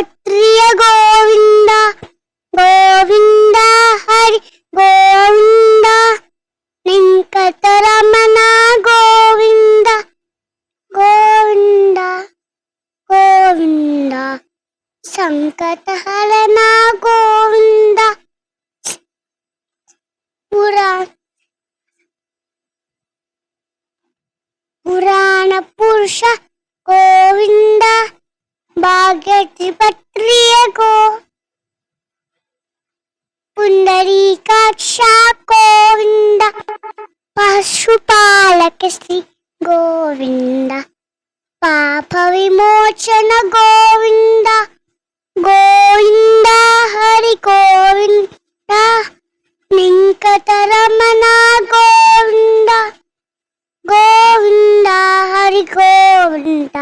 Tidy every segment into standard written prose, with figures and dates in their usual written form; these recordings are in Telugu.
పత్రియ గోవింద గోవింద హరి గోవింద వెంకటరమణ గోవింద గోవింద గోవింద సంకటహరణ గోవింద పురాణ పురుష గోవింద భాగ్యత్రిపత్రియ గో పుండరీకాక్ష గోవింద పశుపాలక శ్రీ గోవింద పాప విమోచన గోవింద గోవింద హరి గోవింద వెంకటరమణ గోవింద గోవింద హరి గోవింద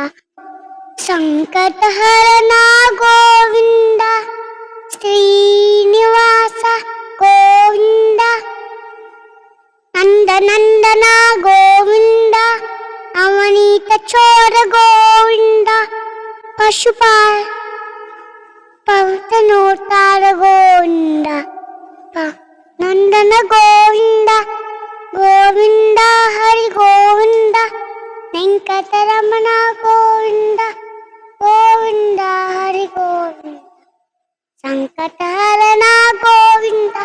సంకటహరణ గోవింద శ్రీనివాస గోవింద నందనందన గోవింద అవనీత చోర గోవింద పవిత్రనోతార గోవింద నందన గోవింద గోవింద హరి గోవింద వెంకటరమణ గోవింద గోవింద హరి గోవింద సంకటహరణ గోవింద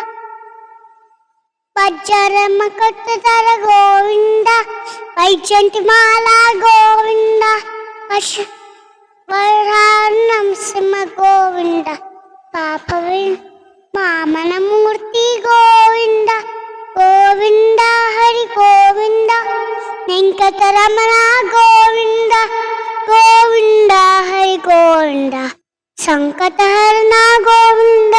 వజ్రమ కొట్టధర గోవింద వైజంతిమాల గోవింద వరాన్నం సింహ గోవింద పాప వామనమూర్తి గోవింద గోవింద హరి గోవింద వెంకటరమణ గోవింద గోవింద హరి గోవింద సంకటహరణ గోవింద